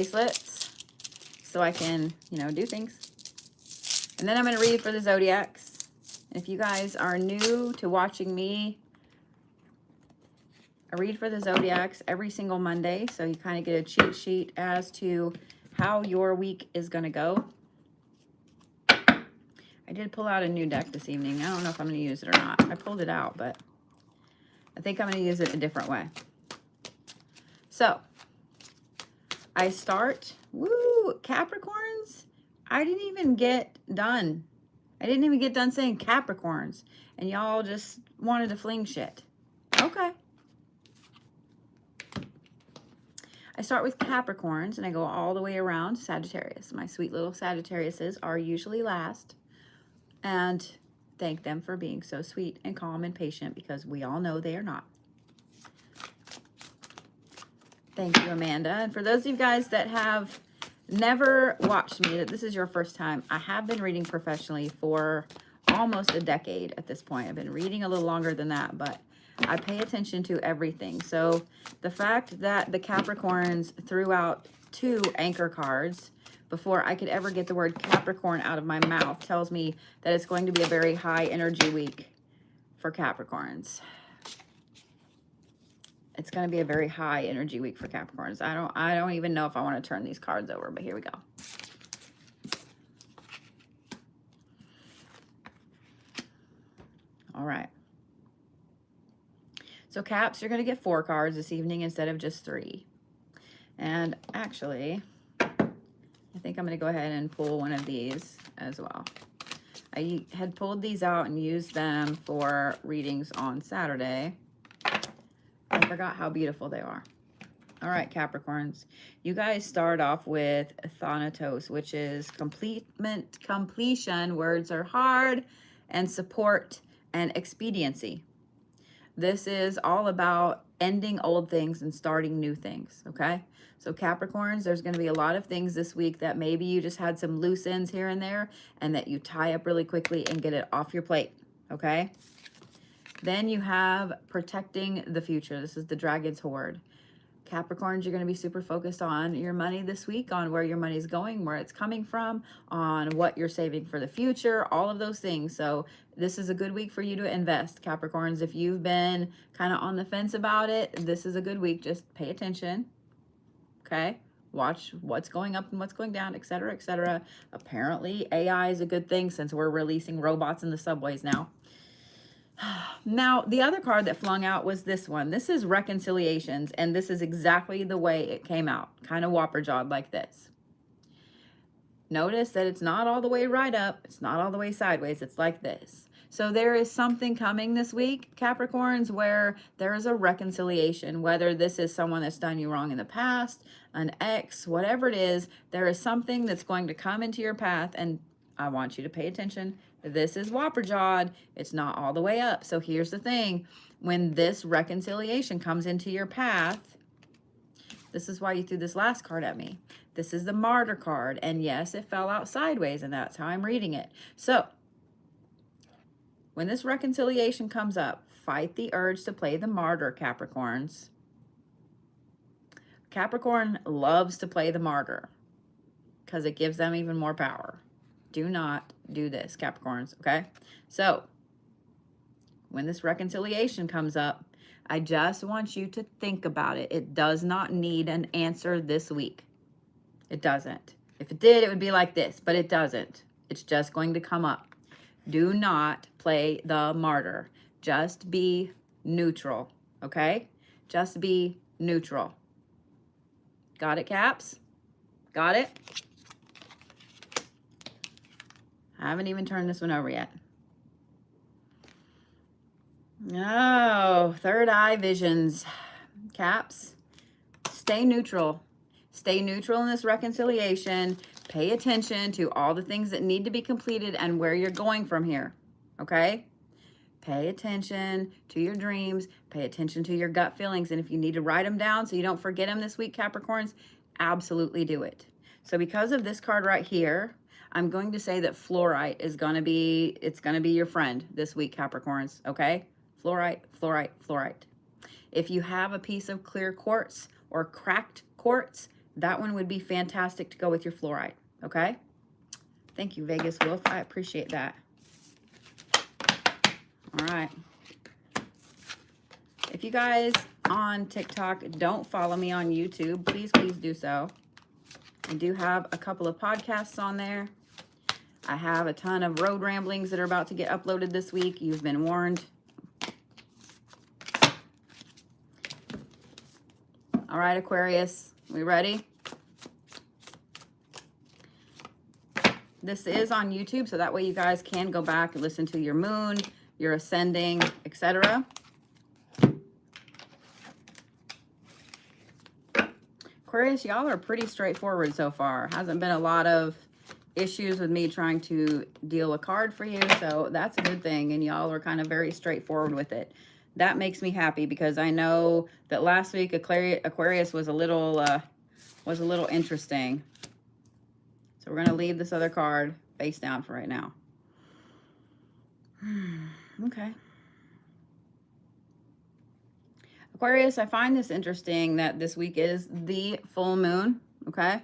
bracelets so I can, you know, do things. And then I'm going to read for the Zodiacs. If you guys are new to watching me, I read for the Zodiacs every single Monday, so you kind of get a cheat sheet as to how your week is going to go. I did pull out a new deck this evening. I don't know if I'm going to use it or not. I pulled it out, but I think I'm going to use it a different way. So, I start, woo, Capricorns. I didn't even get done. I didn't even get done saying Capricorns, and y'all just wanted to fling shit. Okay. I start with Capricorns, and I go all the way around Sagittarius. My sweet little Sagittariuses are usually last, and thank them for being so sweet and calm and patient, because we all know they are not. Thank you, Amanda. And for those of you guys that have never watched me, that this is your first time, I have been reading professionally for almost a decade at this point. I've been reading a little longer than that, but I pay attention to everything. So the fact that the Capricorns threw out 2 anchor cards before I could ever get the word Capricorn out of my mouth tells me that it's going to be a very high energy week for Capricorns. It's going to be a very high energy week for Capricorns. I don't even know if I want to turn these cards over, but here we go. All right. So Caps, you're going to get 4 cards this evening instead of just 3. And actually, I think I'm going to go ahead and pull one of these as well. I had pulled these out and used them for readings on Saturday. I forgot how beautiful they are. All right, Capricorns. You guys start off with Thanatos, which is completion. Words are hard, and support and expediency. This is all about ending old things and starting new things, okay? So Capricorns, there's going to be a lot of things this week that maybe you just had some loose ends here and there, and that you tie up really quickly and get it off your plate, okay? Then you have protecting the future. This is the Dragon's Hoard. Capricorns, you're going to be super focused on your money this week, on where your money is going, where it's coming from, on what you're saving for the future, all of those things. So this is a good week for you to invest, Capricorns. If you've been kind of on the fence about it, this is a good week. Just pay attention, okay? Watch what's going up and what's going down, etc., etc. Apparently, AI is a good thing since we're releasing robots in the subways now. Now, the other card that flung out was this one. This is Reconciliations, and this is exactly the way it came out, kind of whopper-jawed like this. Notice that it's not all the way right up. It's not all the way sideways. It's like this. So there is something coming this week, Capricorns, where there is a reconciliation, whether this is someone that's done you wrong in the past, an ex, whatever it is, there is something that's going to come into your path, and I want you to pay attention. This is whopper-jawed. It's not all the way up. So here's the thing. When this reconciliation comes into your path, this is why you threw this last card at me. This is the Martyr card. And yes, it fell out sideways, and that's how I'm reading it. So when this reconciliation comes up, fight the urge to play the Martyr, Capricorns. Capricorn loves to play the Martyr because it gives them even more power. Do not do this, Capricorns, okay? So when this reconciliation comes up, I just want you to think about it. It does not need an answer this week. It doesn't. If it did, it would be like this, but it doesn't. It's just going to come up. Do not play the Martyr. Just be neutral, okay? Just be neutral. Got it, Caps? Got it? I haven't even turned this one over yet. Oh, third eye visions. Caps, stay neutral. Stay neutral in this reconciliation. Pay attention to all the things that need to be completed and where you're going from here, okay? Pay attention to your dreams. Pay attention to your gut feelings. And if you need to write them down so you don't forget them this week, Capricorns, absolutely do it. So because of this card right here, I'm going to say that fluorite is going to be, it's going to be your friend this week, Capricorns, okay? Fluorite, fluorite, fluorite. If you have a piece of clear quartz or cracked quartz, that one would be fantastic to go with your fluorite, okay? Thank you, Vegas Wolf. I appreciate that. All right. If you guys on TikTok don't follow me on YouTube, please do so. I do have a couple of podcasts on there. I have a ton of road ramblings that are about to get uploaded this week. You've been warned. All right, Aquarius, we ready? This is on YouTube, so that way you guys can go back and listen to your moon, your ascending, etc. Aquarius, y'all are pretty straightforward so far. Hasn't been a lot of issues with me trying to deal a card for you, so that's a good thing, and y'all are kind of very straightforward with it. That makes me happy because I know that last week Aquarius was a little interesting. So we're going to leave this other card face down for right now. Okay. Aquarius, I find this interesting that this week is the full moon, okay?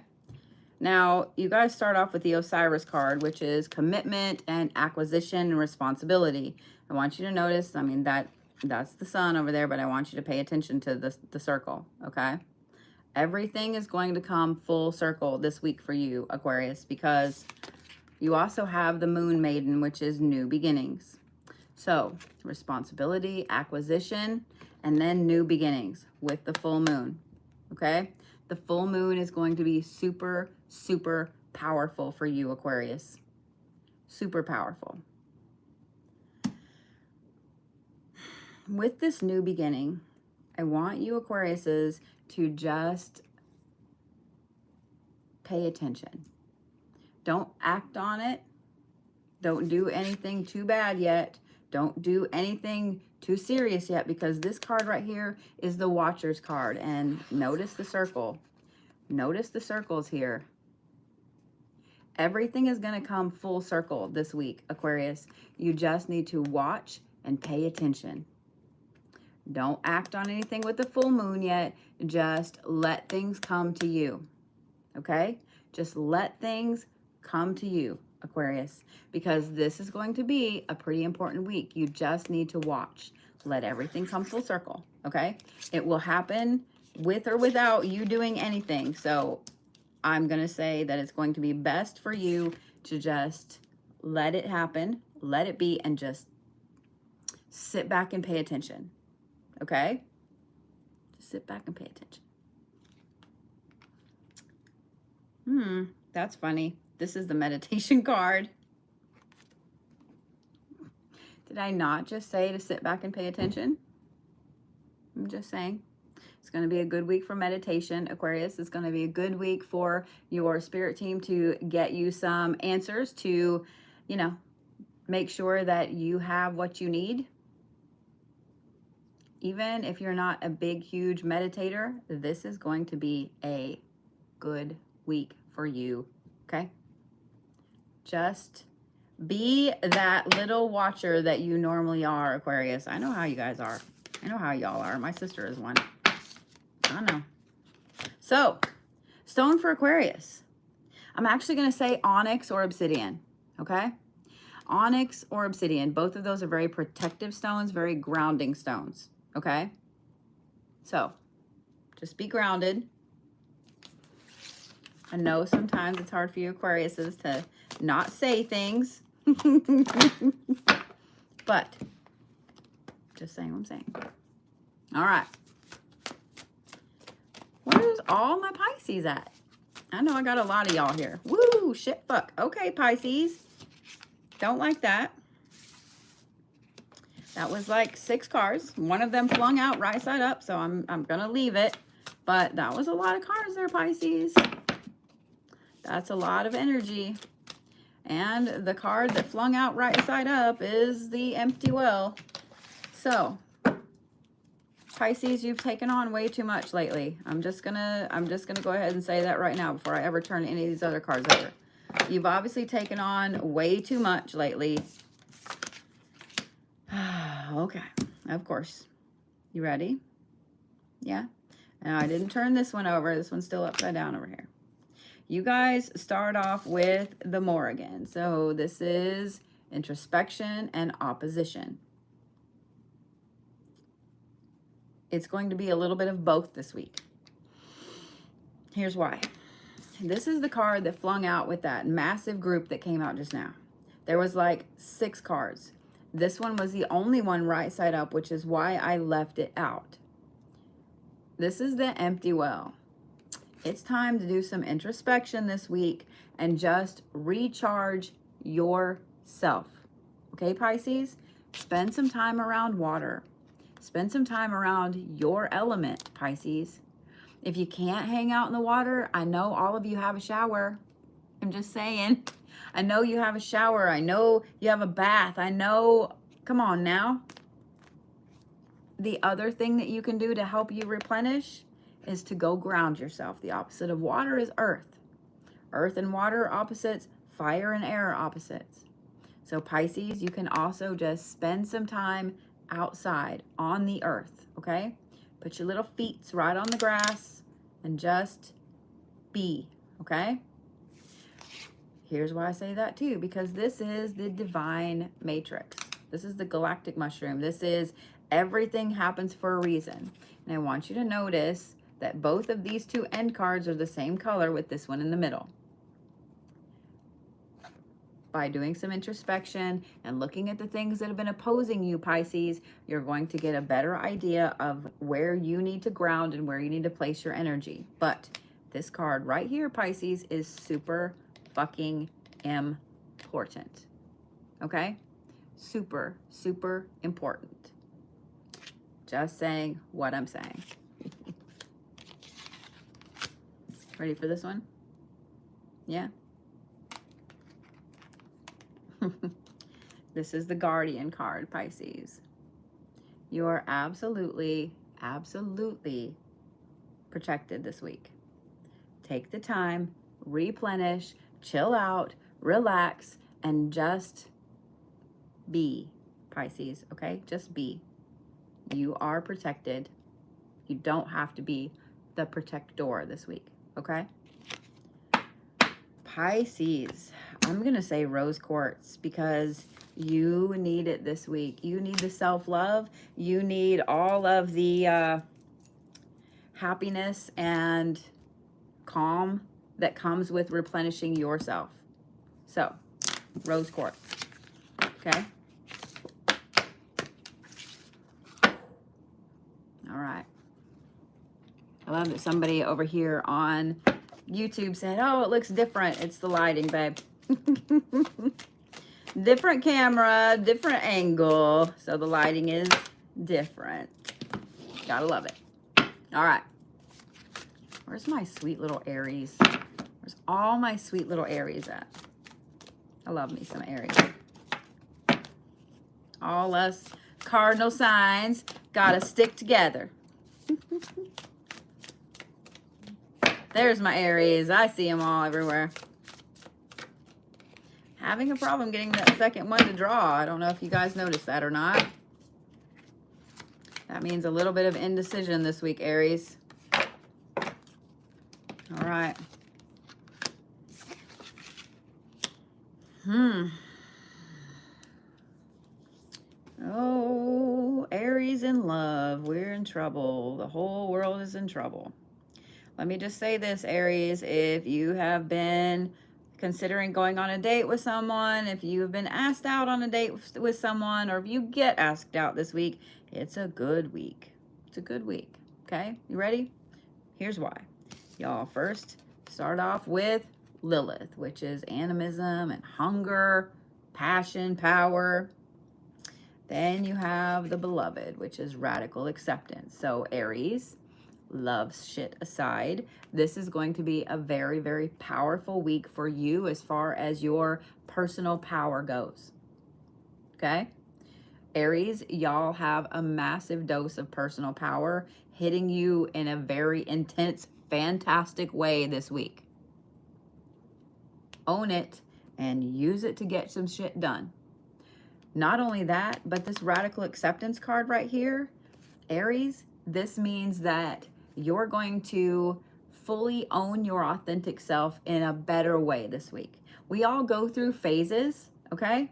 Now, you guys start off with the Osiris card, which is commitment and acquisition and responsibility. I want you to notice, I mean, that's the sun over there, but I want you to pay attention to the circle, okay? Everything is going to come full circle this week for you, Aquarius, because you also have the Moon Maiden, which is new beginnings. So, responsibility, acquisition, and then new beginnings with the full moon, okay? The full moon is going to be super, super powerful for you, Aquarius. Super powerful. With this new beginning, I want you, Aquariuses, to just pay attention. Don't act on it. Don't do anything too bad yet. Don't do anything too serious yet, because this card right here is the Watcher's card. And notice the circle. Notice the circles here. Everything is going to come full circle this week, Aquarius. You just need to watch and pay attention. Don't act on anything with the full moon yet. Just let things come to you, okay? Just let things come to you, Aquarius, because this is going to be a pretty important week. You just need to watch. Let everything come full circle, okay? It will happen with or without you doing anything. So I'm going to say that it's going to be best for you to just let it happen, let it be, and just sit back and pay attention. Okay? Just sit back and pay attention. That's funny. This is the meditation card. Did I not just say to sit back and pay attention? I'm just saying. It's going to be a good week for meditation, Aquarius. It's going to be a good week for your spirit team to get you some answers to, you know, make sure that you have what you need. Even if you're not a big, huge meditator, this is going to be a good week for you, okay? Just be that little watcher that you normally are, Aquarius. I know how you guys are. I know how y'all are. My sister is one. I know. So, stone for Aquarius. I'm actually going to say onyx or obsidian, okay? Onyx or obsidian. Both of those are very protective stones, very grounding stones. Okay, so just be grounded. I know sometimes it's hard for you Aquariuses to not say things, but just saying what I'm saying. All right, where's all my Pisces at? I know I got a lot of y'all here. Woo, shit, fuck. Okay, Pisces, don't like that. That was like 6 cards. One of them flung out right side up, so I'm going to leave it. But that was a lot of cards there, Pisces. That's a lot of energy. And the card that flung out right side up is the empty well. So, Pisces, you've taken on way too much lately. I'm just gonna go ahead and say that right now before I ever turn any of these other cards over. You've obviously taken on way too much lately. Okay, of course. You ready? Yeah? Now, I didn't turn this one over. This one's still upside down over here. You guys start off with the Morrigan. So this is introspection and opposition. It's going to be a little bit of both this week. Here's why. This is the card that flung out with that massive group that came out just now. There was like 6 cards. This one was the only one right side up, which is why I left it out. This is the empty well. It's time to do some introspection this week and just recharge yourself. Okay, Pisces? Spend some time around water. Spend some time around your element, Pisces. If you can't hang out in the water, I know all of you have a shower. I'm just saying. I know you have a shower. I know you have a bath. I know, come on now. The other thing that you can do to help you replenish is to go ground yourself. The opposite of water is earth. Earth and water are opposites. Fire and air are opposites. So Pisces, you can also just spend some time outside on the earth, okay? Put your little feet right on the grass and just be, okay? Here's why I say that too, because this is the divine matrix. This is the galactic mushroom. This is everything happens for a reason. And I want you to notice that both of these 2 end cards are the same color with this one in the middle. By doing some introspection and looking at the things that have been opposing you, Pisces, you're going to get a better idea of where you need to ground and where you need to place your energy. But this card right here, Pisces, is super fucking important. Okay? Super, super important. Just saying what I'm saying. Ready for this one? Yeah? This is the Guardian card, Pisces. You are absolutely, absolutely protected this week. Take the time, replenish, chill out, relax, and just be, Pisces, okay? Just be. You are protected. You don't have to be the protector this week, okay? Pisces, I'm going to say rose quartz because you need it this week. You need the self-love. You need all of the happiness and calm that comes with replenishing yourself. So, rose quartz, okay? All right. I love that somebody over here on YouTube said, oh, it looks different. It's the lighting, babe. Different camera, different angle. So the lighting is different. Gotta love it. All right. Where's my sweet little Aries? Where's all my sweet little Aries at? I love me some Aries. All us cardinal signs gotta stick together. There's my Aries. I see them all everywhere. Having a problem getting that second one to draw. I don't know if you guys noticed that or not. That means a little bit of indecision this week, Aries. All right. Oh, Aries in love. We're in trouble. The whole world is in trouble. Let me just say this, Aries. If you have been considering going on a date with someone, if you have been asked out on a date with someone, or if you get asked out this week, it's a good week. It's a good week. Okay? You ready? Here's why. Y'all, first, start off with Lilith, which is animism and hunger, passion, power. Then you have the Beloved, which is radical acceptance. So Aries, love shit aside, this is going to be a very, very powerful week for you as far as your personal power goes. Okay? Aries, y'all have a massive dose of personal power hitting you in a very intense, fantastic way this week. Own it and use it to get some shit done. Not only that, but this radical acceptance card right here, Aries, this means that You're going to fully own your authentic self in a better way this week. We all go through phases, okay?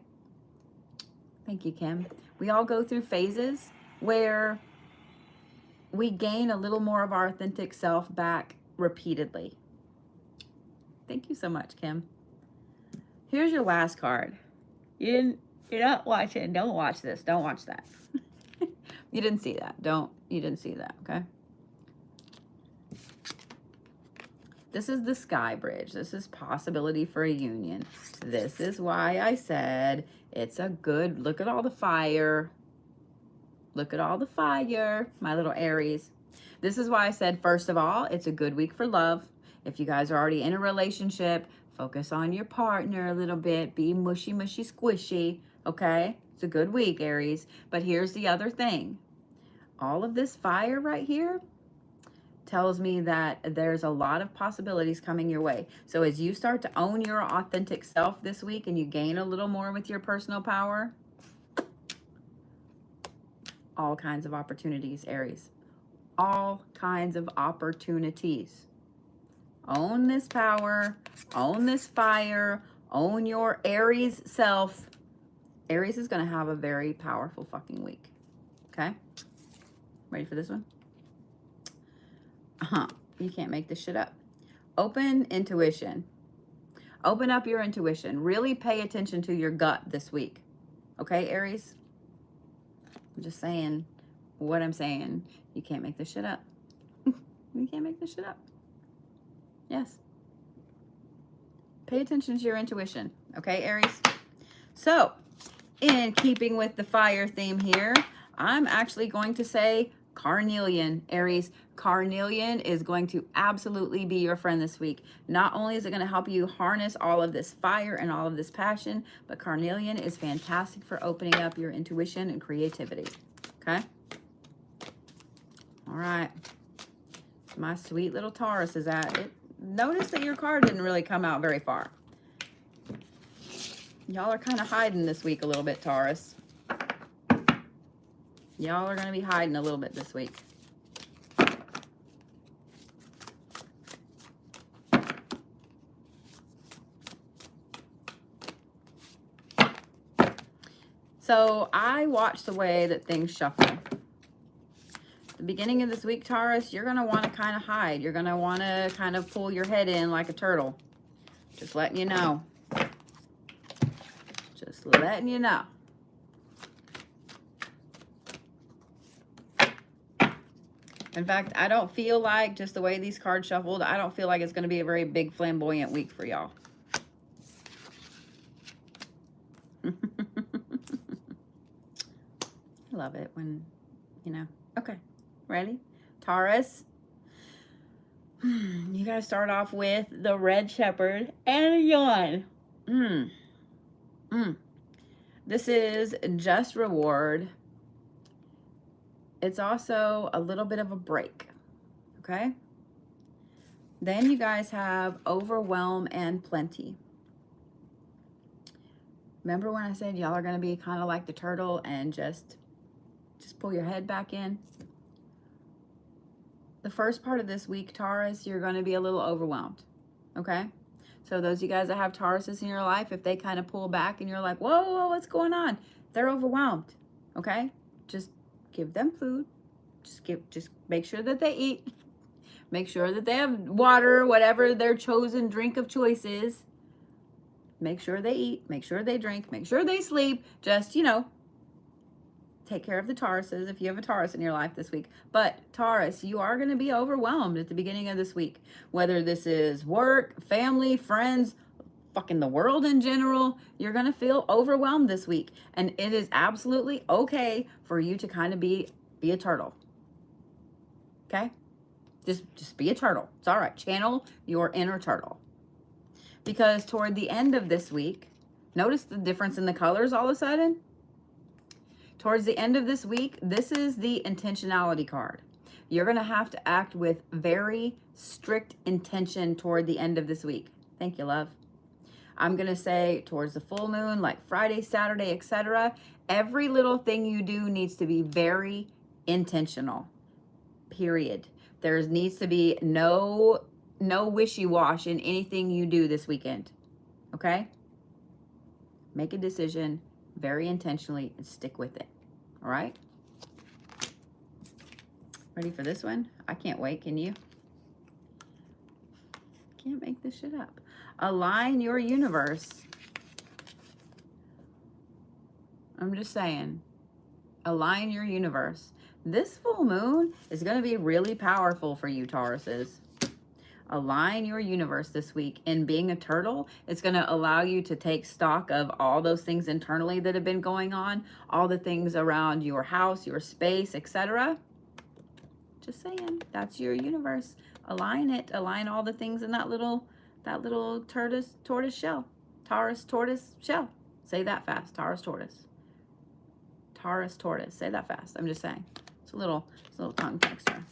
Thank you, Kim. We all go through phases where we gain a little more of our authentic self back repeatedly. Thank you so much, Kim. Here's your last card. You're not watching. Don't watch this. Don't watch that. You didn't see that. You didn't see that, okay? This is the sky bridge. This is possibility for a union. This is why I said it's a good, look at all the fire. Look at all the fire, my little Aries. This is why I said, first of all, it's a good week for love. If you guys are already in a relationship, focus on your partner a little bit. Be mushy, mushy, squishy, okay? It's a good week, Aries. But here's the other thing. All of this fire right here tells me that there's a lot of possibilities coming your way. So as you start to own your authentic self this week and you gain a little more with your personal power, all kinds of opportunities, Aries. All kinds of opportunities. Own this power, own this fire, own your Aries self. Aries is going to have a very powerful fucking week. Okay? Ready for this one? You can't make this shit up. Open intuition. Open up your intuition. Really pay attention to your gut this week. Okay, Aries? I'm just saying what I'm saying. You can't make this shit up. You can't make this shit up. Yes. Pay attention to your intuition. Okay, Aries? So, in keeping with the fire theme here, I'm actually going to say Carnelian, Aries. Carnelian is going to absolutely be your friend this week. Not only is it going to help you harness all of this fire and all of this passion, but Carnelian is fantastic for opening up your intuition and creativity. Okay? All right. My sweet little Taurus is at it. Notice that your card didn't really come out very far. Y'all are kind of hiding this week a little bit, Taurus. Y'all are going to be hiding a little bit this week. So I watch the way that things shuffle. The beginning of this week, Taurus, you're going to want to kind of hide. You're going to want to kind of pull your head in like a turtle. Just letting you know. Just letting you know. In fact, I don't feel like, just the way these cards shuffled, I don't feel like it's going to be a very big flamboyant week for y'all. I love it when, you know. Okay, ready? Taurus, you got to start off with the Red Shepherd and a yawn. This is just reward. It's also a little bit of a break, okay? Then you guys have overwhelm and plenty. Remember when I said y'all are going to be kind of like the turtle and just pull your head back in? The first part of this week, Taurus, you're going to be a little overwhelmed, okay? So those of you guys that have Tauruses in your life, if they kind of pull back and you're like, whoa, what's going on? They're overwhelmed, okay? Just give them food. Just make sure that they eat. Make sure that they have water, whatever their chosen drink of choice is. Make sure they eat. Make sure they drink. Make sure they sleep. Just, you know, take care of the Tauruses if you have a Taurus in your life this week. But Taurus, you are going to be overwhelmed at the beginning of this week. Whether this is work, family, friends, fucking the world in general, you're going to feel overwhelmed this week. And it is absolutely okay for you to kind of be a turtle. Okay? Just be a turtle. It's all right. Channel your inner turtle. Because toward the end of this week, notice the difference in the colors all of a sudden? Towards the end of this week, this is the intentionality card. You're going to have to act with very strict intention toward the end of this week. Thank you, love. I'm going to say towards the full moon, like Friday, Saturday, etc. Every little thing you do needs to be very intentional. Period. There needs to be no wishy-washy in anything you do this weekend. Okay? Make a decision very intentionally and stick with it. All right? Ready for this one? I can't wait. Can you? Can't make this shit up. Align your universe. I'm just saying. Align your universe. This full moon is going to be really powerful for you, Tauruses. Align your universe this week. And being a turtle, it's going to allow you to take stock of all those things internally that have been going on, all the things around your house, your space, etc. Just saying, that's your universe. Align it. Align all the things in that little tortoise shell. Taurus tortoise shell. Say that fast. Taurus tortoise. Taurus tortoise. Say that fast. I'm just saying. It's a little tongue texture.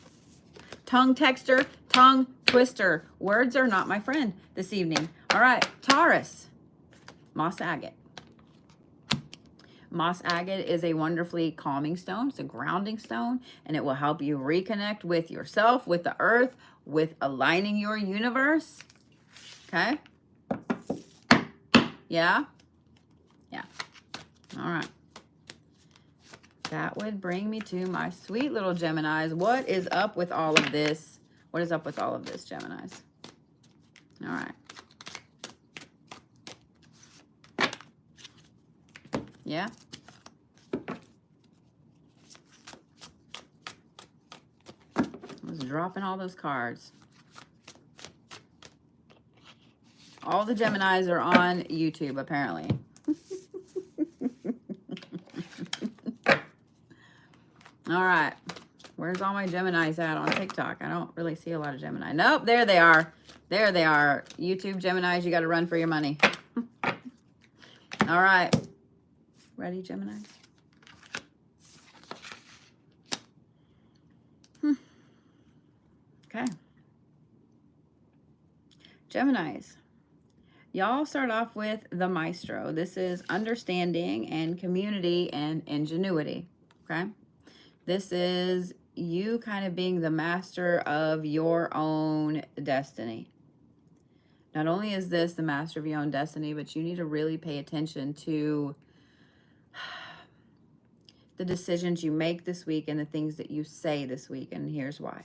Tongue texture, tongue twister. Words are not my friend this evening. All right, Taurus. Moss agate. Moss agate is a wonderfully calming stone. It's a grounding stone, and it will help you reconnect with yourself, with the earth, with aligning your universe. Okay? Yeah? Yeah. All right. That would bring me to my sweet little Geminis. What is up with all of this? What is up with all of this, Geminis? All right. Yeah? I was dropping all those cards. All the Geminis are on YouTube, apparently. All right. Where's all my Geminis at on TikTok? I don't really see a lot of Gemini. Nope, there they are. There they are. YouTube Geminis, you got to run for your money. All right. Ready, Gemini? Okay. Geminis. Y'all start off with the Maestro. This is understanding and community and ingenuity. Okay. This is you kind of being the master of your own destiny. Not only is this the master of your own destiny, but you need to really pay attention to the decisions you make this week and the things that you say this week. And here's why.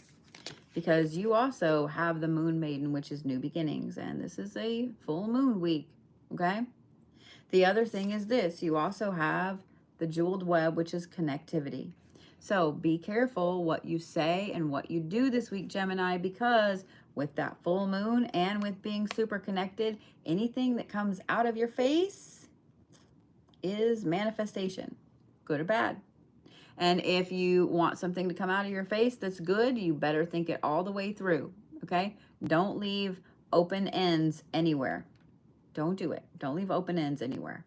Because you also have the Moon Maiden, which is new beginnings. And this is a full moon week. Okay. The other thing is this. You also have the jeweled web, which is connectivity. So be careful what you say and what you do this week, Gemini, because with that full moon and with being super connected, anything that comes out of your face is manifestation, good or bad. And if you want something to come out of your face that's good, you better think it all the way through, okay? Don't leave open ends anywhere. Don't do it. Don't leave open ends anywhere.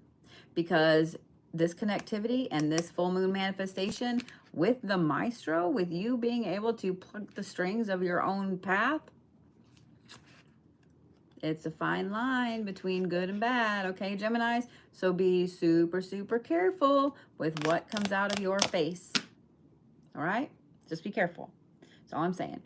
Because this connectivity and this full moon manifestation with the Maestro, with you being able to pluck the strings of your own path, it's a fine line between good and bad, okay, Geminis? So be super, super careful with what comes out of your face, all right? Just be careful. That's all I'm saying.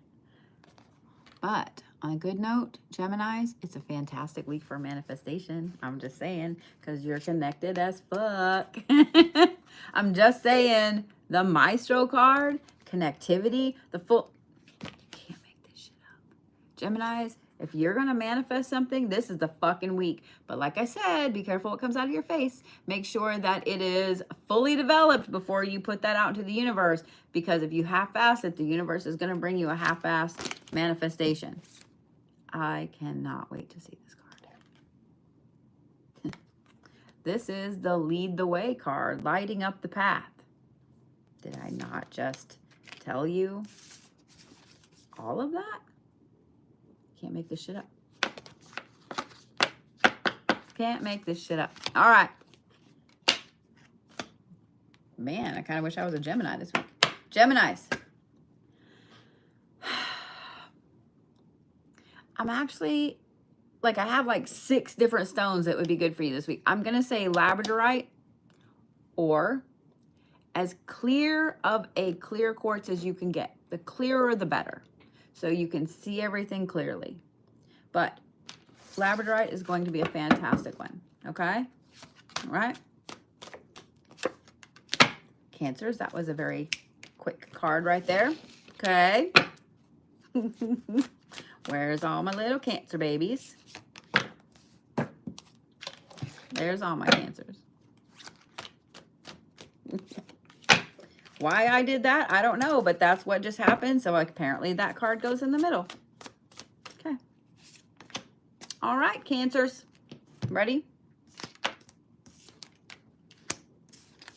But on a good note, Geminis, it's a fantastic week for manifestation. I'm just saying, because you're connected as fuck. I'm just saying, the Maestro card, connectivity, the full... Can't make this shit up. Geminis, if you're going to manifest something, this is the fucking week. But like I said, be careful what comes out of your face. Make sure that it is fully developed before you put that out into the universe. Because if you half-ass it, the universe is going to bring you a half-ass manifestation. I cannot wait to see this card. This is the lead the way card, lighting up the path. Did I not just tell you all of that? Can't make this shit up. Can't make this shit up. All right. Man, I kind of wish I was a Gemini this week. Geminis. I'm actually, like, I have like 6 different stones that would be good for you this week. I'm going to say Labradorite, or as clear of a clear quartz as you can get. The clearer, the better. so you can see everything clearly. But Labradorite is going to be a fantastic one, okay? All right? Cancers, that was a very quick card right there, okay? Where's all my little Cancer babies? There's all my Cancers. Why I did that, I don't know, but that's what just happened. So apparently that card goes in the middle. Okay. All right, Cancers. Ready?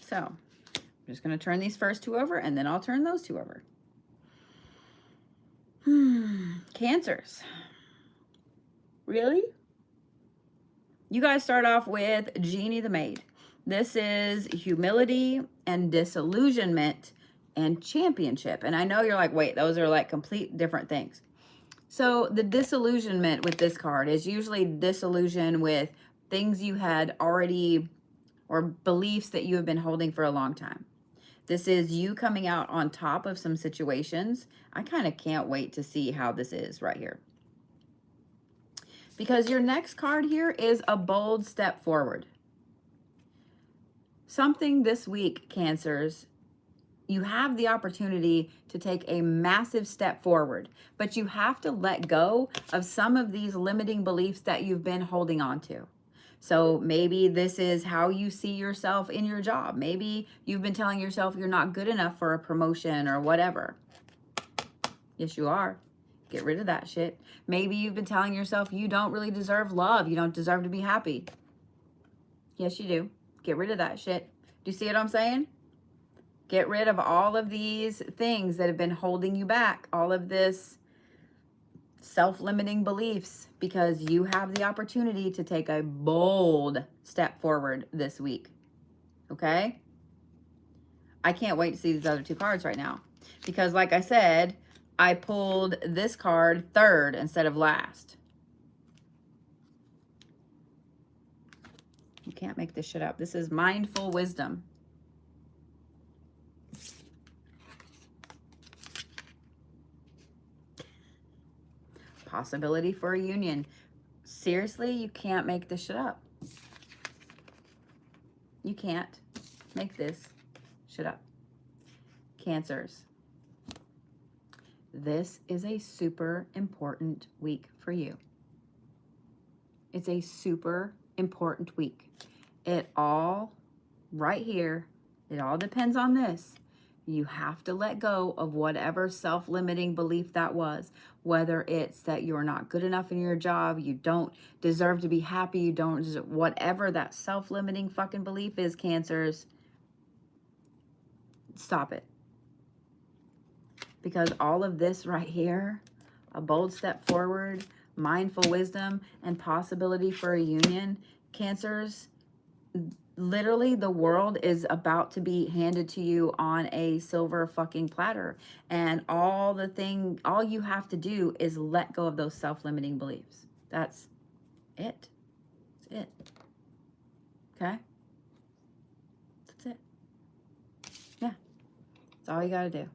So I'm just going to turn these first two over, and then I'll turn those two over. Cancers. Really? You guys start off with Genie the Maid. This is humility and disillusionment and championship. And I know you're like, wait, those are like complete different things. So the disillusionment with this card is usually disillusion with things you had already, or beliefs that you have been holding for a long time. This is you coming out on top of some situations. I kind of can't wait to see how this is right here. Because your next card here is a bold step forward. Something this week, Cancers, you have the opportunity to take a massive step forward, but you have to let go of some of these limiting beliefs that you've been holding on to. So maybe this is how you see yourself in your job. Maybe you've been telling yourself you're not good enough for a promotion or whatever. Yes, you are. Get rid of that shit. Maybe you've been telling yourself you don't really deserve love. You don't deserve to be happy. Yes, you do. Get rid of that shit. Do you see what I'm saying? Get rid of all of these things that have been holding you back. All of this self-limiting beliefs, because you have the opportunity to take a bold step forward this week. Okay? I can't wait to see these other two cards right now. Because like I said, I pulled this card third instead of last. You can't make this shit up. This is mindful wisdom. Possibility for a union. Seriously, you can't make this shit up. You can't make this shit up. Cancers. This is a super important week for you. It's a super important week. It all, right here, it all depends on this. You have to let go of whatever self-limiting belief that was. Whether it's that you're not good enough in your job, you don't deserve to be happy, you don't deserve, whatever that self-limiting fucking belief is, Cancers, stop it. Because all of this right here, a bold step forward, mindful wisdom, and possibility for a union, Cancers, literally the world is about to be handed to you on a silver fucking platter. And all you have to do is let go of those self-limiting beliefs. That's it. That's it. Okay? That's it. Yeah. That's all you got to do.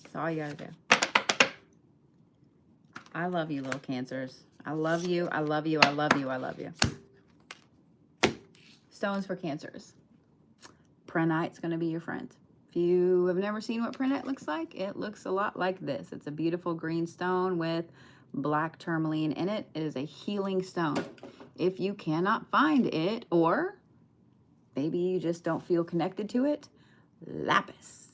That's all you got to do. I love you, little Cancers. I love you. I love you. I love you. I love you. Stones for Cancers. Prehnite's going to be your friend. If you have never seen what Prehnite looks like, it looks a lot like this. It's a beautiful green stone with black tourmaline in it. It is a healing stone. If you cannot find it, or maybe you just don't feel connected to it, Lapis.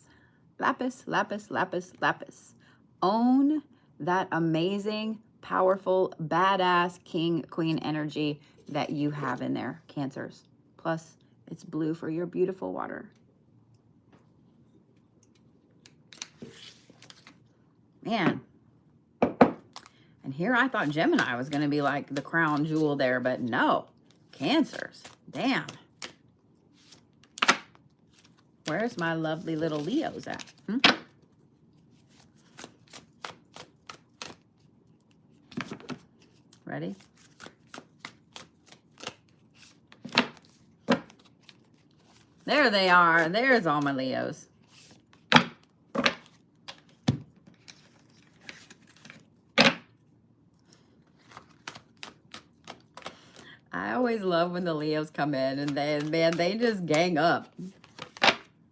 Lapis, lapis, lapis, lapis. Own that amazing, powerful, badass king, queen energy that you have in there, Cancers. Plus, it's blue for your beautiful water. Man. And here I thought Gemini was going to be like the crown jewel there, but no. Cancers. Damn. Where's my lovely little Leos at? Ready? There they are. There's all my Leos. I always love when the Leos come in and they just gang up.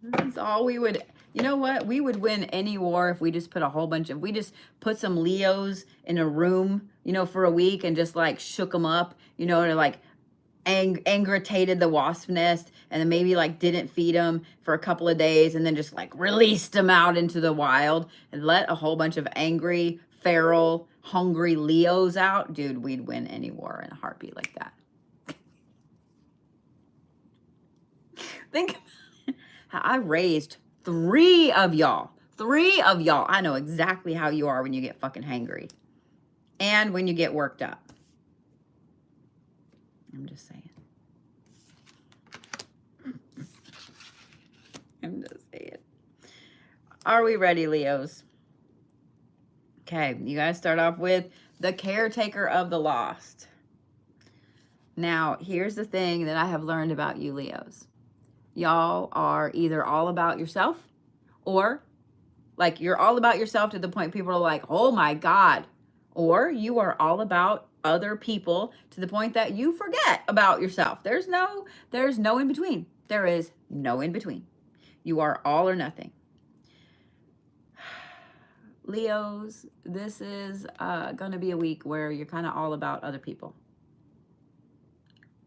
That's all we would, you know what? We would win any war if we just put a whole bunch of, we just put some Leos in a room, you know, for a week and just like shook them up, you know, to like angritated the wasp nest and then maybe like didn't feed them for a couple of days and then just like released them out into the wild and let a whole bunch of angry, feral, hungry Leos out. Dude, we'd win any war in a heartbeat like that. Think about how I raised 3 of y'all. 3 of y'all. I know exactly how you are when you get fucking hangry. And when you get worked up. I'm just saying. I'm just saying. Are we ready, Leos? Okay, you guys start off with the caretaker of the lost. Now, here's the thing that I have learned about you, Leos. Y'all are either all about yourself or like you're all about yourself to the point people are like, oh my God. Or you are all about other people to the point that you forget about yourself. There's no in between. There is no in between. You are all or nothing. Leos, this is going to be a week where you're kind of all about other people.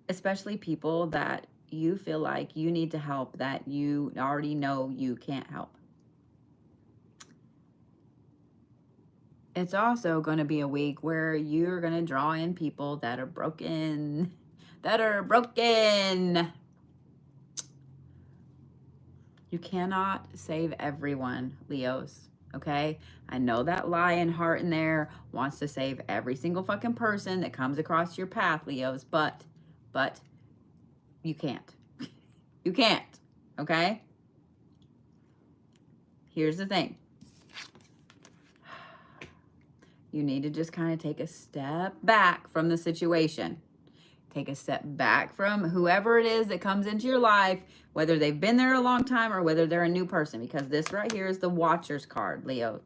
Especially people that you feel like you need to help that you already know you can't help. It's also going to be a week where you're going to draw in people that are broken. You cannot save everyone, Leos, okay? I know that lion heart in there wants to save every single fucking person that comes across your path, Leos, but you can't. You can't, okay? Here's the thing. You need to just kind of take a step back from the situation. Take a step back from whoever it is that comes into your life, whether they've been there a long time or whether they're a new person, because this right here is the Watcher's card, Leo.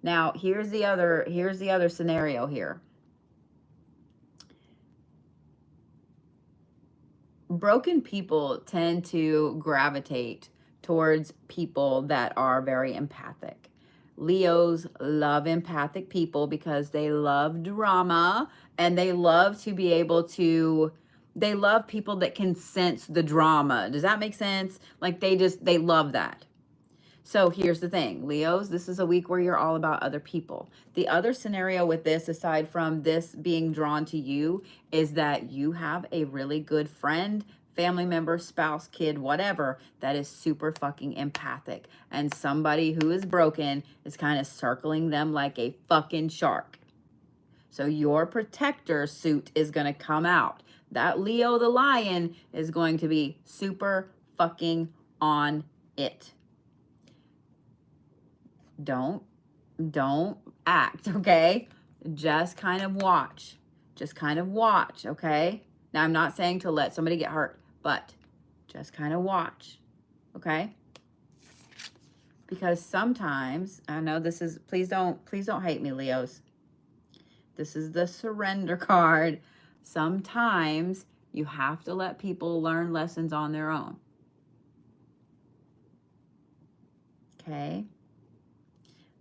Now, here's the other scenario here. Broken people tend to gravitate towards people that are very empathic. Leos love empathic people because they love drama and they love to be able to, they love people that can sense the drama. Does that make sense? Like they love that. So here's the thing, Leos, this is a week where you're all about other people. The other scenario with this, aside from this being drawn to you, is that you have a really good friend, family member, spouse, kid, whatever, that is super fucking empathic. And somebody who is broken is kind of circling them like a fucking shark. So your protector suit is going to come out. That Leo the lion is going to be super fucking on it. Don't act, okay? Just kind of watch. Just kind of watch, okay? Now, I'm not saying to let somebody get hurt, but just kind of watch, okay? Because sometimes, I know this is, please don't hate me, Leos. This is the surrender card. Sometimes you have to let people learn lessons on their own. Okay?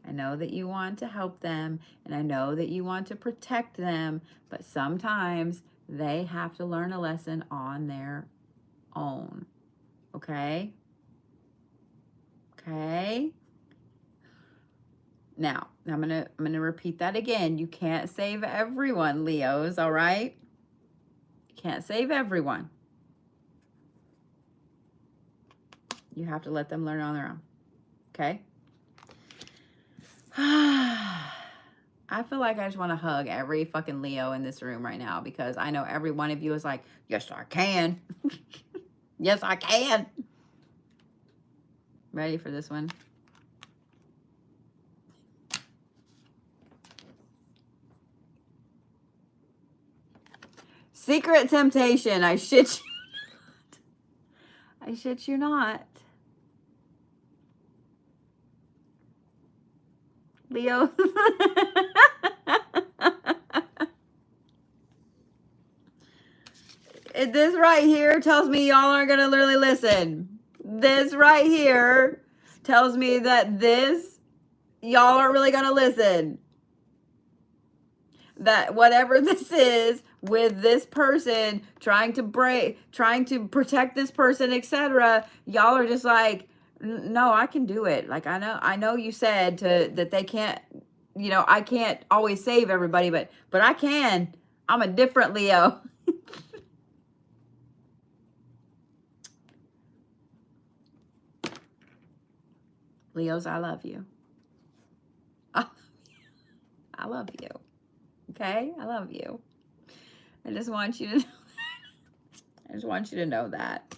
I know that you want to help them, and I know that you want to protect them, but sometimes they have to learn a lesson on their own. Okay? Okay? Now, I'm gonna repeat that again. You can't save everyone, Leos, all right? You can't save everyone. You have to let them learn on their own. Okay? I feel like I just want to hug every fucking Leo in this room right now because I know every one of you is like, yes, I can. Yes, I can. Ready for this one? Secret temptation. I shit you not. I shit you not. Leo. This right here tells me y'all aren't going to literally listen. This right here tells me that y'all aren't really going to listen. That whatever this is with this person trying to protect this person, etc., y'all are just like, no, I can do it. Like, I know you said that they can't, you know, I can't always save everybody, but I can. I'm a different Leo. Leos, I love you. I love you. Okay? I love you. I just want you to know that. I just want you to know that.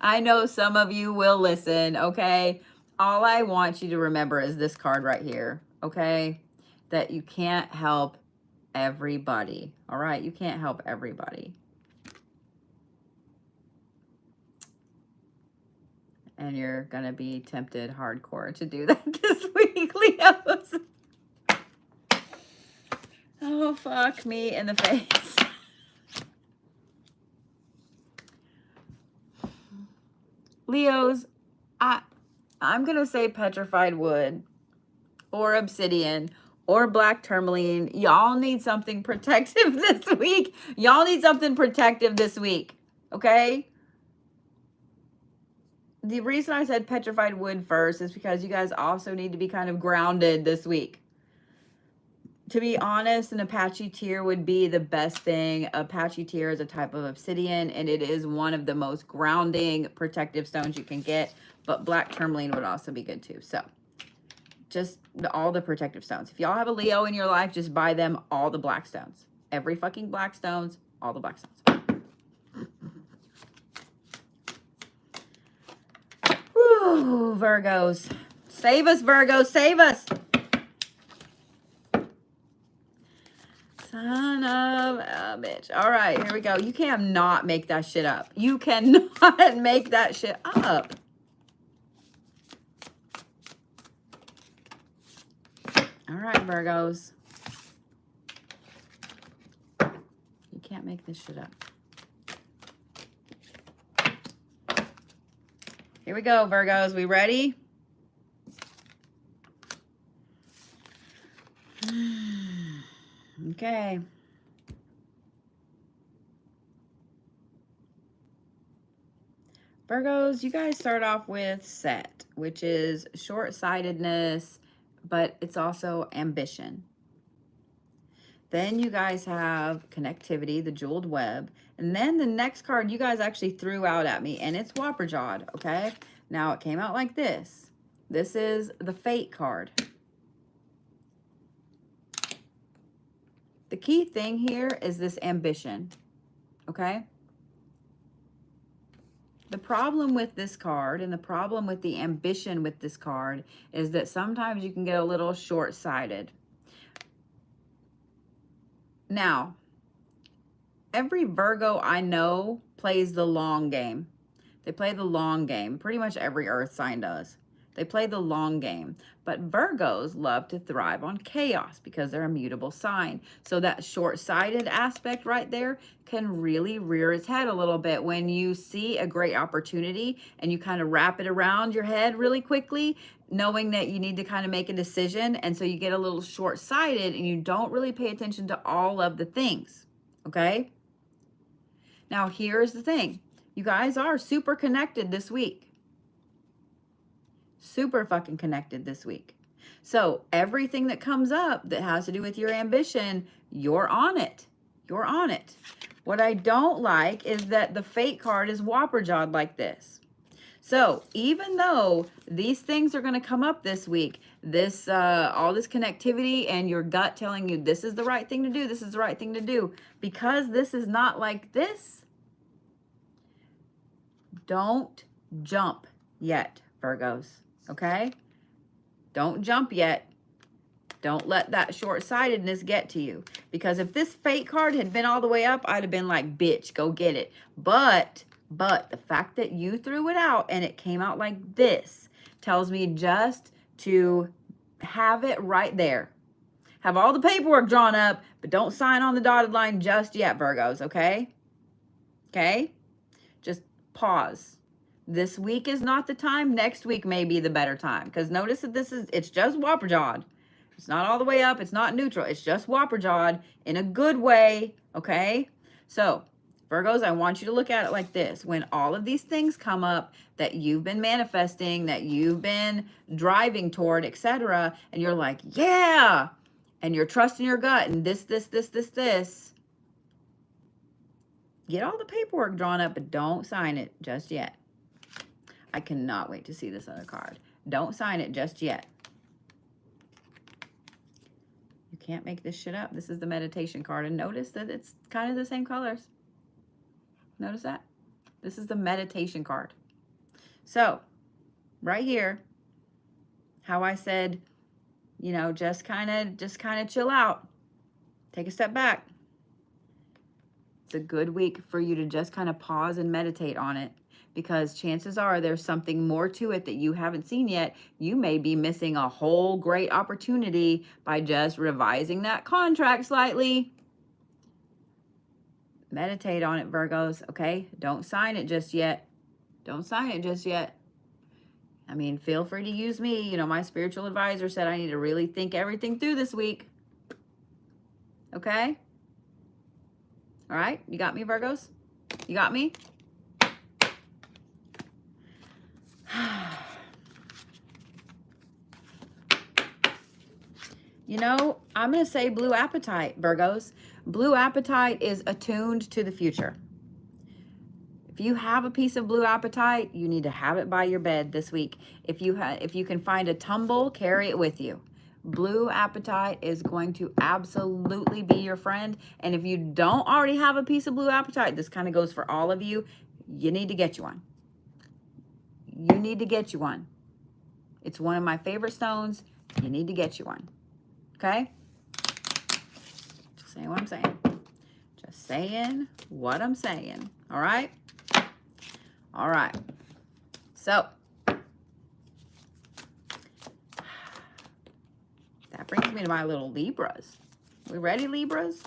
I know some of you will listen, okay? All I want you to remember is this card right here, okay? That you can't help everybody, all right? You can't help everybody. And you're going to be tempted hardcore to do that this week, Leos. Oh, fuck me in the face. Leos, I'm going to say petrified wood or obsidian or black tourmaline. Y'all need something protective this week. Y'all need something protective this week, okay? The reason I said petrified wood first is because you guys also need to be kind of grounded this week. To be honest, an Apache tier would be the best thing. Apache tier is a type of obsidian, and it is one of the most grounding protective stones you can get. But black tourmaline would also be good too. So just all the protective stones. If y'all have a Leo in your life, just buy them all the black stones. Every fucking black stones, all the black stones. Woo, Virgos. Save us, Virgos. Save us. Son of a bitch. All right, here we go. You cannot make that shit up. You cannot make that shit up. All right, Virgos. You can't make this shit up. Here we go, Virgos. We ready? Okay. Virgos, you guys start off with set, which is short-sightedness, but it's also ambition. Then you guys have connectivity, the jeweled web. And then the next card you guys actually threw out at me, and it's Whopperjawed, okay? Now, it came out like this. This is the Fate card. The key thing here is this ambition, okay? The problem with this card and the problem with the ambition with this card is that sometimes you can get a little short-sighted. Now, every Virgo I know plays the long game. They play the long game. Pretty much every earth sign does. They play the long game. But Virgos love to thrive on chaos because they're a mutable sign. So that short-sighted aspect right there can really rear its head a little bit when you see a great opportunity and you kind of wrap it around your head really quickly, knowing that you need to kind of make a decision. And so you get a little short-sighted and you don't really pay attention to all of the things, okay? Now, here's the thing. You guys are super connected this week. Super fucking connected this week. So everything that comes up that has to do with your ambition, you're on it. You're on it. What I don't like is that the Fate card is Whopperjawed like this. So even though these things are going to come up this week, this all this connectivity and your gut telling you this is the right thing to do, this is the right thing to do, because this is not like this, don't jump yet, Virgos. Okay? Don't jump yet. Don't let that short-sightedness get to you. Because if this Fate card had been all the way up, I'd have been like, bitch, go get it. But But the fact that you threw it out and it came out like this tells me just to have it right there. Have all the paperwork drawn up, but don't sign on the dotted line just yet, Virgos, okay? Okay? Just pause. This week is not the time. Next week may be the better time. Because notice that it's just whopper-jawed. It's not all the way up. It's not neutral. It's just whopper-jawed in a good way, okay? So, Virgos, I want you to look at it like this. When all of these things come up that you've been manifesting, that you've been driving toward, etc., and you're like, yeah, and you're trusting your gut, and this, get all the paperwork drawn up, but don't sign it just yet. I cannot wait to see this other card. Don't sign it just yet. You can't make this shit up. This is the meditation card, and notice that it's kind of the same colors. Notice that? This is the meditation card. So, right here, how I said, you know, just kind of chill out. Take a step back. It's a good week for you to just kind of pause and meditate on it, because chances are there's something more to it that you haven't seen yet. You may be missing a whole great opportunity by just revising that contract slightly. Meditate on it, Virgos, okay? Don't sign it just yet. Don't sign it just yet. I mean, feel free to use me. You know, my spiritual advisor said I need to really think everything through this week. Okay? All right? You got me, Virgos? You got me? You know, I'm going to say blue apatite, Virgos. Blue apatite is attuned to the future. If you have a piece of blue apatite, you need to have it by your bed this week. If you can find a tumble, carry it with you. Blue apatite is going to absolutely be your friend. And if you don't already have a piece of blue apatite, this kind of goes for all of you, you need to get you one. You need to get you one. It's one of my favorite stones. You need to get you one. Okay? Just saying what I'm saying. Just saying what I'm saying. All right? All right. So, that brings me to my little Libras. We ready, Libras?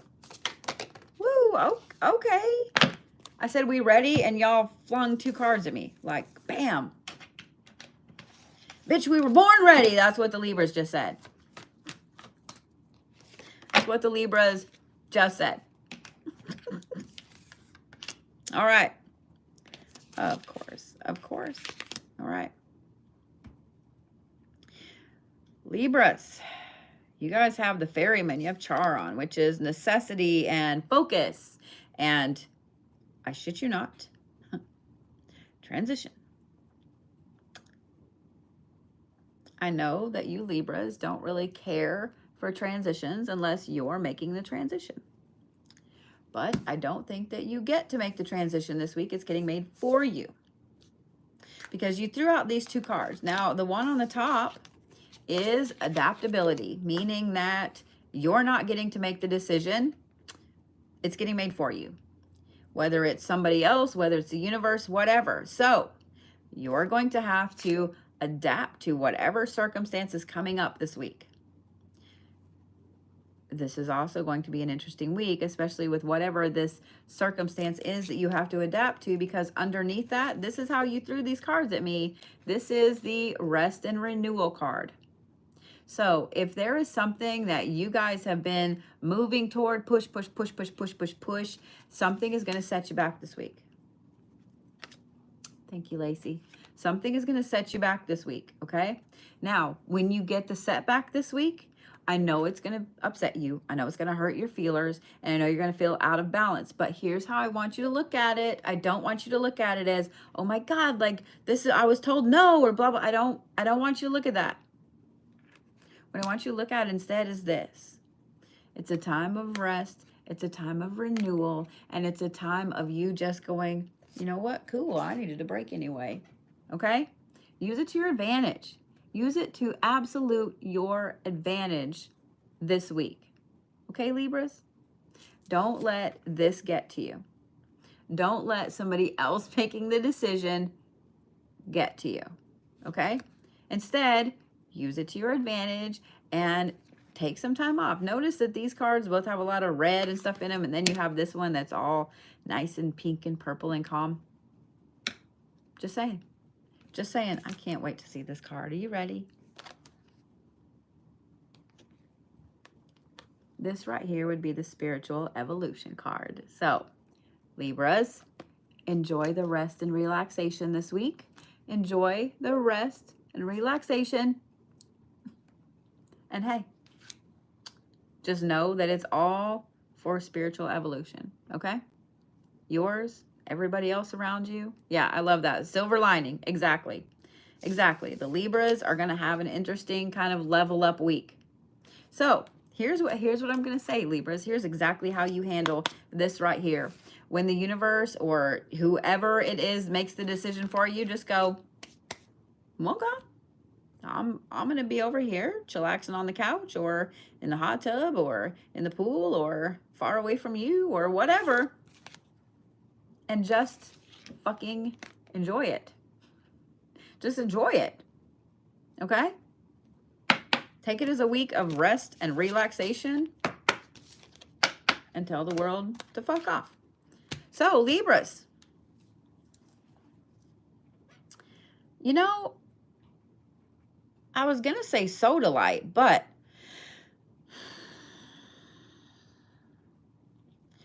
Woo, oh, okay. I said we ready, and y'all flung 2 cards at me. Like, bam. Bitch, we were born ready. That's what the Libras just said. That's what the Libras just said. All right. Of course. Of course. All right. Libras. You guys have the Ferryman. You have Charon, which is necessity and focus. And I shit you not. Transition. I know that you Libras don't really care for transitions unless you're making the transition. But I don't think that you get to make the transition this week. It's getting made for you. Because you threw out these 2 cards. Now, the one on the top is adaptability, meaning that you're not getting to make the decision. It's getting made for you. Whether it's somebody else, whether it's the universe, whatever. So, you're going to have to adapt to whatever circumstance is coming up this week. This is also going to be an interesting week, especially with whatever this circumstance is that you have to adapt to, because underneath that, this is how you threw these cards at me. This is the rest and renewal card. So if there is something that you guys have been moving toward, push, something is going to set you back this week. Thank you, Lacey. Something is going to set you back this week, okay? Now, when you get the setback this week, I know it's going to upset you. I know it's going to hurt your feelers, and I know you're going to feel out of balance. But here's how I want you to look at it. I don't want you to look at it as, oh my God, like this is, I was told no, or blah, blah. I don't want you to look at that. What I want you to look at instead is this. It's a time of rest. It's a time of renewal. And it's a time of you just going, you know what? Cool. I needed a break anyway. Okay? Use it to your advantage. Use it to absolute your advantage this week. Okay, Libras? Don't let this get to you. Don't let somebody else making the decision get to you, okay? Instead, use it to your advantage and take some time off. Notice that these cards both have a lot of red and stuff in them, and then you have this one that's all nice and pink and purple and calm. Just saying. Just saying. I can't wait to see this card. Are you ready? This right here would be the spiritual evolution card. So, Libras, enjoy the rest and relaxation this week. Enjoy the rest and relaxation. And hey, just know that it's all for spiritual evolution, okay? Yours, everybody else around you. Yeah, I love that. Silver lining. Exactly. Exactly. The Libras are going to have an interesting kind of level up week. So, here's what I'm going to say, Libras. Here's exactly how you handle this right here. When the universe or whoever it is makes the decision for you, just go, okay, I'm going to be over here chillaxing on the couch or in the hot tub or in the pool or far away from you or whatever. And just fucking enjoy it. Just enjoy it. Okay? Take it as a week of rest and relaxation and tell the world to fuck off. So, Libras. You know, I was going to say Sodalite, but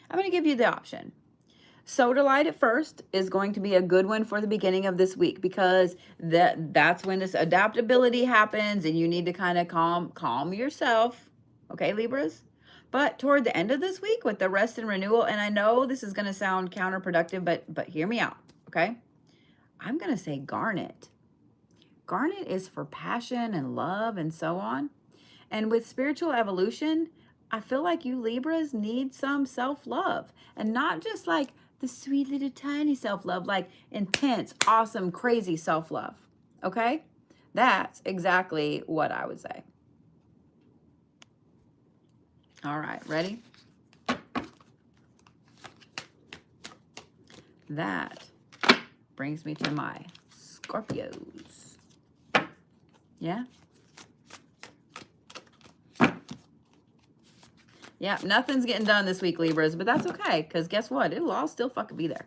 I'm going to give you the option. Sodalite at first is going to be a good one for the beginning of this week because that's when this adaptability happens and you need to kind of calm yourself. Okay, Libras? But toward the end of this week with the rest and renewal, and I know this is going to sound counterproductive, but hear me out, okay? I'm going to say Garnet. Garnet is for passion and love and so on. And with spiritual evolution, I feel like you Libras need some self-love and not just like the sweet little tiny self-love, like intense, awesome, crazy self-love, okay? That's exactly what I would say. All right, ready? That brings me to my Scorpios. Yeah? Yeah, nothing's getting done this week, Libras, but that's okay, because guess what? It'll all still fucking be there.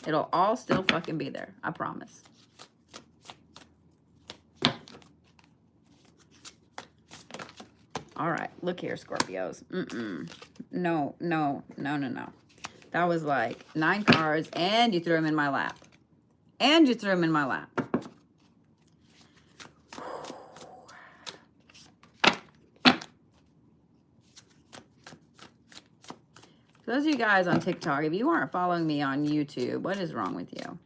It'll all still fucking be there. I promise. All right, look here, Scorpios. No. That was like 9 cards, and you threw them in my lap. And you threw them in my lap. For those of you guys on TikTok, if you aren't following me on YouTube, what is wrong with you?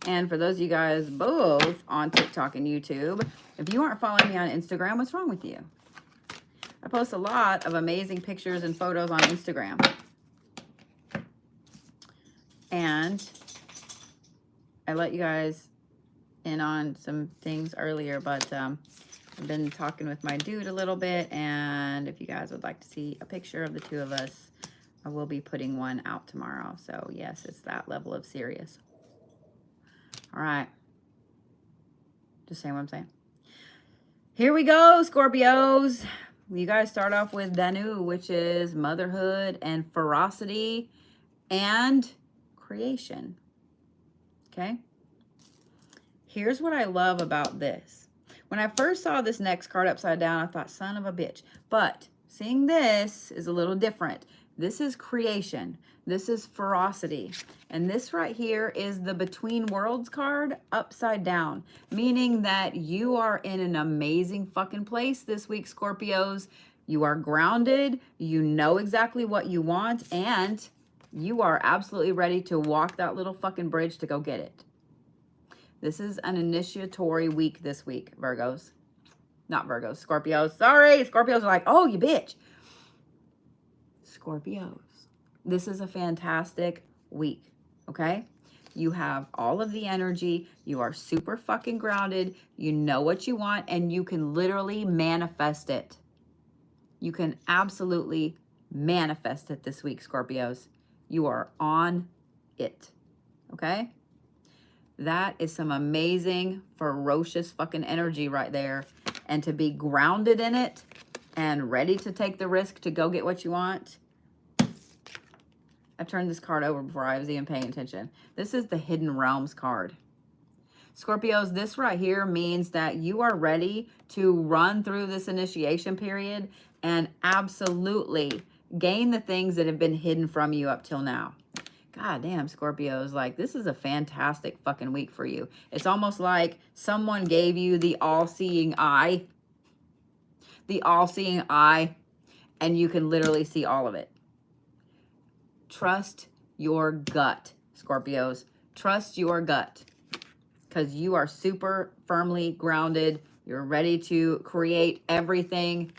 And for those of you guys both on TikTok and YouTube, if you aren't following me on Instagram, what's wrong with you? I post a lot of amazing pictures and photos on Instagram. And I let you guys in on some things earlier, but I've been talking with my dude a little bit, and if you guys would like to see a picture of the two of us, I will be putting one out tomorrow. So yes, it's that level of serious. All right. Just saying what I'm saying. Here we go, Scorpios. You guys start off with Danu, which is motherhood and ferocity and creation. Okay? Here's what I love about this. When I first saw this next card upside down, I thought, son of a bitch. But seeing this is a little different. This is creation. This is ferocity. And this right here is the Between Worlds card upside down, meaning that you are in an amazing fucking place this week, Scorpios. You are grounded. You know exactly what you want, and you are absolutely ready to walk that little fucking bridge to go get it. This is an initiatory week this week, Virgos. Not Virgos, Scorpios. Sorry, Scorpios are like, oh, you bitch. Scorpios. This is a fantastic week, okay? You have all of the energy. You are super fucking grounded. You know what you want, and you can literally manifest it. You can absolutely manifest it this week, Scorpios. You are on it. Okay? That is some amazing, ferocious fucking energy right there. And to be grounded in it and ready to take the risk to go get what you want. I turned this card over before I was even paying attention. This is the Hidden Realms card. Scorpios, this right here means that you are ready to run through this initiation period and absolutely gain the things that have been hidden from you up till now. God damn, Scorpios, like, this is a fantastic fucking week for you. It's almost like someone gave you the all-seeing eye. The all-seeing eye, and you can literally see all of it. Trust your gut, Scorpios. Trust your gut. Because you are super firmly grounded. You're ready to create everything.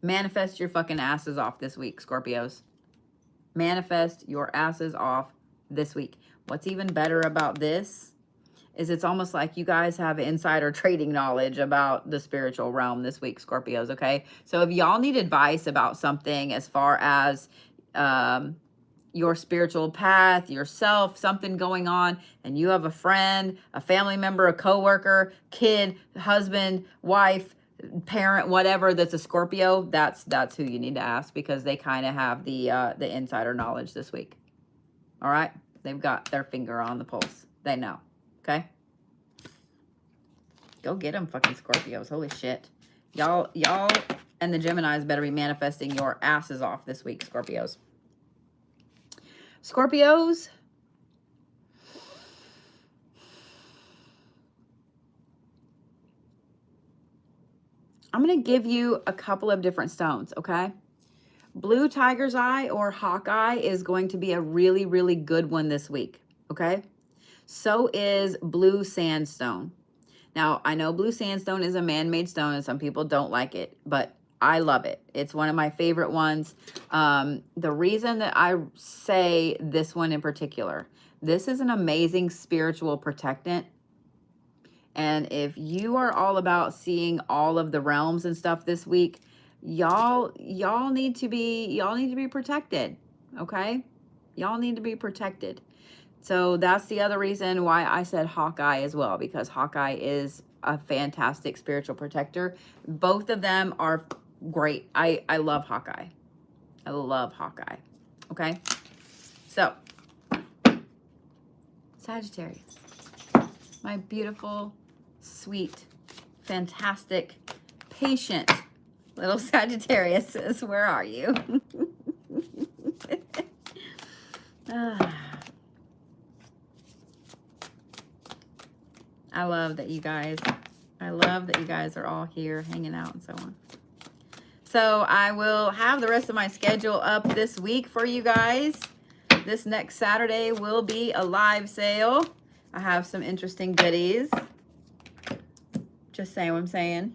Manifest your fucking asses off this week, Scorpios. Manifest your asses off this week. What's even better about this is it's almost like you guys have insider trading knowledge about the spiritual realm this week, Scorpios, okay? So if y'all need advice about something as far as your spiritual path, yourself, something going on, and you have a friend, a family member, a coworker, kid, husband, wife, parent, whatever, that's a Scorpio, that's who you need to ask, because they kind of have the insider knowledge this week. All right? They've got their finger on the pulse. They know. Okay? Go get them, fucking Scorpios. Holy shit. Y'all and the Geminis better be manifesting your asses off this week, Scorpios. Scorpios, I'm going to give you a couple of different stones, okay? Blue Tiger's Eye or Hawkeye is going to be a really, really good one this week, okay? So is Blue Sandstone. Now, I know Blue Sandstone is a man-made stone and some people don't like it, but I love it. It's one of my favorite ones. The reason that I say this one in particular, this is an amazing spiritual protectant. And if you are all about seeing all of the realms and stuff this week, y'all need to be protected, okay? Y'all need to be protected. So that's the other reason why I said Hawkeye as well, because Hawkeye is a fantastic spiritual protector. Both of them are great. I love Hawkeye. I love Hawkeye. Okay? So, Sagittarius. My beautiful, sweet, fantastic, patient little Sagittarius, where are you? I love that you guys are all here hanging out and so on. So I will have the rest of my schedule up this week for you guys. This next Saturday will be a live sale. I have some interesting goodies. Just saying what I'm saying.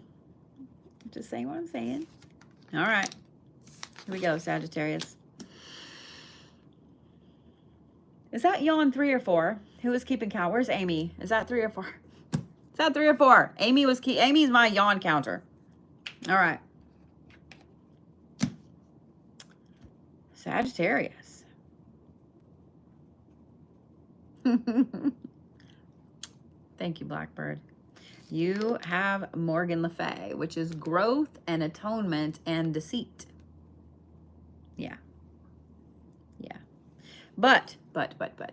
Just saying what I'm saying. All right. Here we go, Sagittarius. Is that yawn 3 or 4? Who is keeping count? Where's Amy? Is that 3 or 4? Is that 3 or 4? Amy's my yawn counter. All right. Sagittarius. Thank you, Blackbird. You have Morgan Le Fay, which is growth and atonement and deceit. Yeah. Yeah. But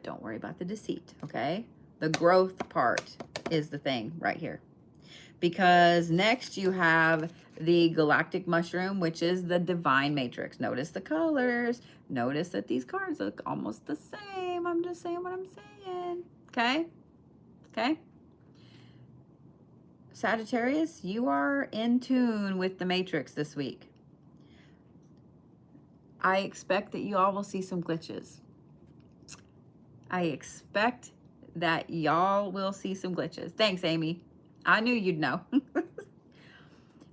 don't worry about the deceit, okay? The growth part is the thing right here. Because next you have the galactic mushroom, which is the divine matrix. Notice the colors. Notice that these cards look almost the same. I'm just saying what I'm saying. Okay? Okay? Sagittarius, you are in tune with the matrix this week. I expect that you all will see some glitches. I expect that y'all will see some glitches. Thanks, Amy. I knew you'd know.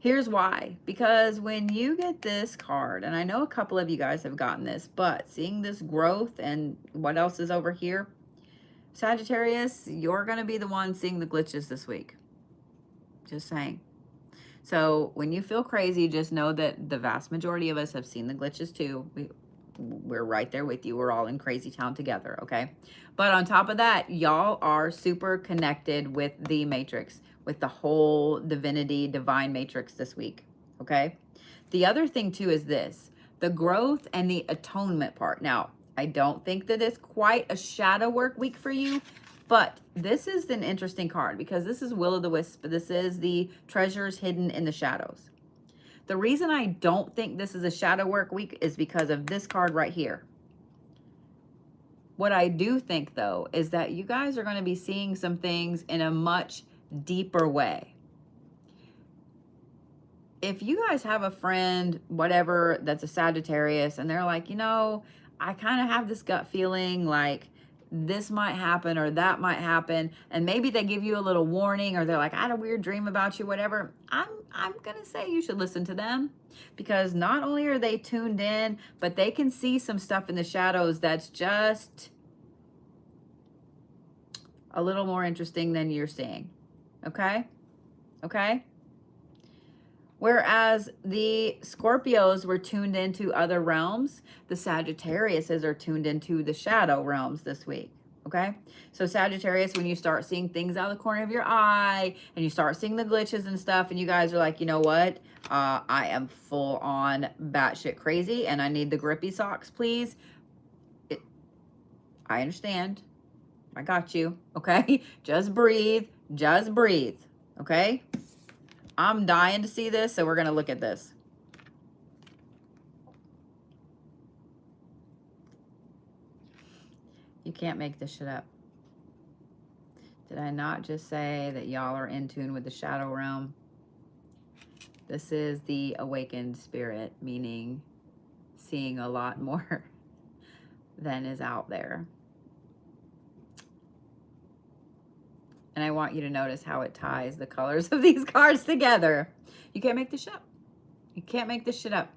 Here's why. Because when you get this card, and I know a couple of you guys have gotten this, but seeing this growth and what else is over here, Sagittarius, you're going to be the one seeing the glitches this week. Just saying. So when you feel crazy, just know that the vast majority of us have seen the glitches too. We're right there with you. We're all in crazy town together, okay? But on top of that, y'all are super connected with the matrix, with the whole divinity, divine matrix this week, okay? The other thing too is this, the growth and the atonement part. Now, I don't think that it's quite a shadow work week for you, but this is an interesting card because this is Will-o'-the-Wisp. This is the treasures hidden in the shadows. The reason I don't think this is a shadow work week is because of this card right here. What I do think, though, is that you guys are going to be seeing some things in a much deeper way. If you guys have a friend, whatever, that's a Sagittarius, and they're like, you know, I kind of have this gut feeling like this might happen or that might happen, and maybe they give you a little warning, or they're like, I had a weird dream about you, whatever, I'm gonna say you should listen to them, because not only are they tuned in, but they can see some stuff in the shadows that's just a little more interesting than you're seeing. Okay? Whereas the Scorpios were tuned into other realms, the Sagittariuses are tuned into the shadow realms this week, okay? So Sagittarius, when you start seeing things out of the corner of your eye, and you start seeing the glitches and stuff, and you guys are like, you know what? I am full on batshit crazy, and I need the grippy socks, please. I understand. I got you, okay? Just breathe, okay? I'm dying to see this, so we're going to look at this. You can't make this shit up. Did I not just say that y'all are in tune with the shadow realm? This is the awakened spirit, meaning seeing a lot more than is out there. And I want you to notice how it ties the colors of these cards together. You can't make this shit up. You can't make this shit up.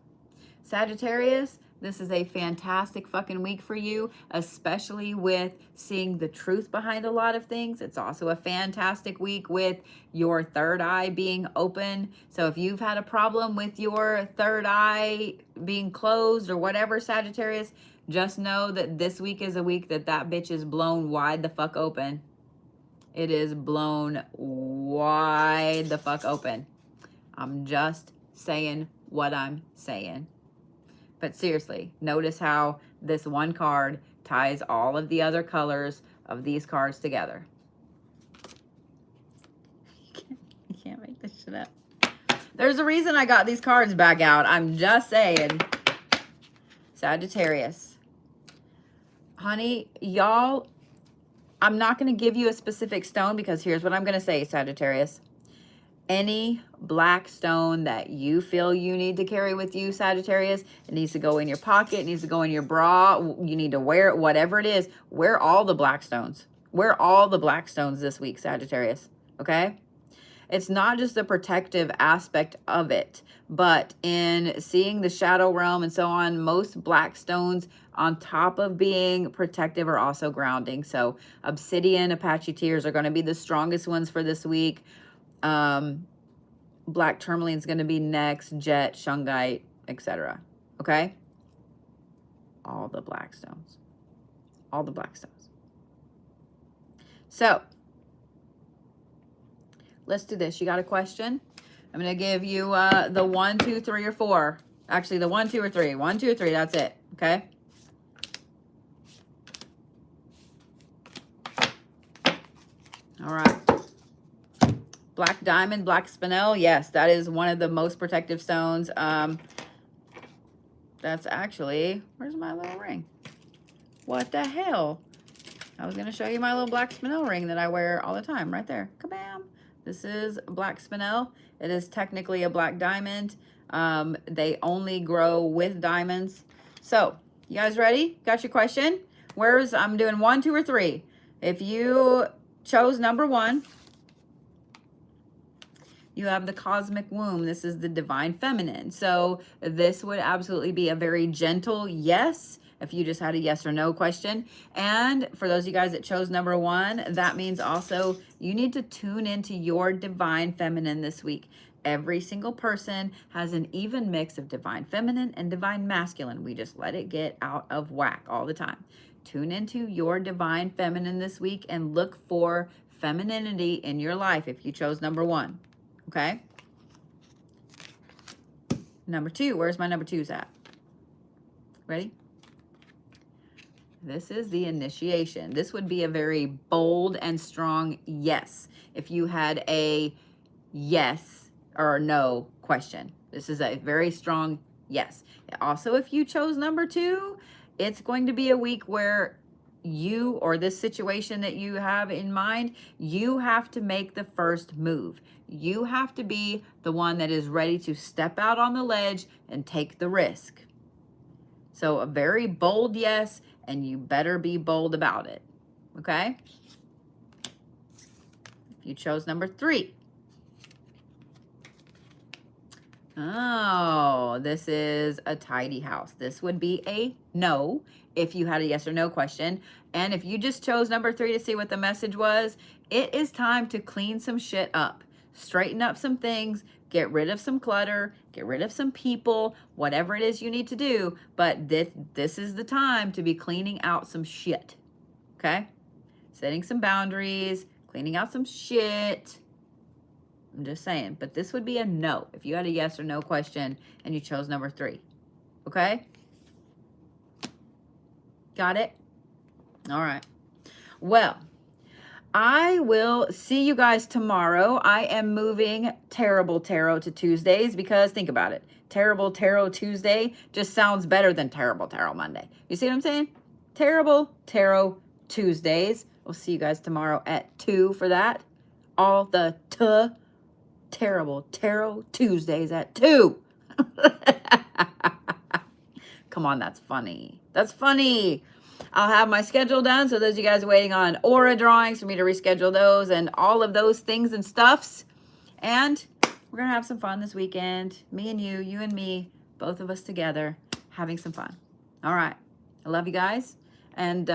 Sagittarius, this is a fantastic fucking week for you, especially with seeing the truth behind a lot of things. It's also a fantastic week with your third eye being open. So if you've had a problem with your third eye being closed or whatever, Sagittarius, just know that this week is a week that bitch is blown wide the fuck open. It is blown wide the fuck open. I'm just saying what I'm saying. But seriously, notice how this one card ties all of the other colors of these cards together. You can't make this shit up. There's a reason I got these cards back out. I'm just saying. Sagittarius. Honey, y'all, I'm not going to give you a specific stone, because here's what I'm going to say, Sagittarius. Any black stone that you feel you need to carry with you, Sagittarius, it needs to go in your pocket, it needs to go in your bra, you need to wear it, whatever it is, wear all the black stones. Wear all the black stones this week, Sagittarius, okay? It's not just the protective aspect of it, but in seeing the shadow realm and so on, most black stones, on top of being protective, are also grounding. So Obsidian, Apache tears are going to be the strongest ones for this week. Black Tourmaline is going to be next, Jet, Shungite, etc. Okay? All the black stones. All the black stones. So, let's do this. You got a question? I'm going to give you the 1, 2, 3, or 4. Actually, the 1, 2, or 3. 1, 2, or 3. That's it. Okay? All right. Black diamond, black spinel. Yes, that is one of the most protective stones. That's actually, where's my little ring? What the hell? I was going to show you my little black spinel ring that I wear all the time. Right there. Kabam. This is black spinel. It is technically a black diamond. They only grow with diamonds. So, you guys ready? Got your question? I'm doing 1, 2, or 3. If you chose number 1, you have the cosmic womb. This is the divine feminine. So this would absolutely be a very gentle yes, if you just had a yes or no question. And for those of you guys that chose number 1, that means also you need to tune into your divine feminine this week. Every single person has an even mix of divine feminine and divine masculine. We just let it get out of whack all the time. Tune into your divine feminine this week and look for femininity in your life if you chose number 1. Okay? Number 2. Where's my number 2s at? Ready? This is the initiation. This would be a very bold and strong yes. If you had a yes or no question. This is a very strong yes. Also, if you chose number 2, it's going to be a week where you, or this situation that you have in mind, you have to make the first move. You have to be the one that is ready to step out on the ledge and take the risk. So a very bold yes, and you better be bold about it. Okay? If you chose number 3. Oh, this is a tidy house. This would be a no if you had a yes or no question. And if you just chose number 3 to see what the message was, it is time to clean some shit up. Straighten up some things, get rid of some clutter, get rid of some people, whatever it is you need to do. But this is the time to be cleaning out some shit. Okay? Setting some boundaries, cleaning out some shit. I'm just saying, but this would be a no if you had a yes or no question and you chose number 3. Okay? Got it? All right. Well, I will see you guys tomorrow. I am moving Terrible Tarot to Tuesdays because think about it. Terrible Tarot Tuesday just sounds better than Terrible Tarot Monday. You see what I'm saying? Terrible Tarot Tuesdays. We'll see you guys tomorrow at 2 for that. All the Terrible Tarot Tuesdays at 2. Come on, that's funny. That's funny. I'll have my schedule done. So those of you guys waiting on aura drawings for me to reschedule those and all of those things and stuffs. And we're going to have some fun this weekend. Me and you and me, both of us together, having some fun. All right. I love you guys. And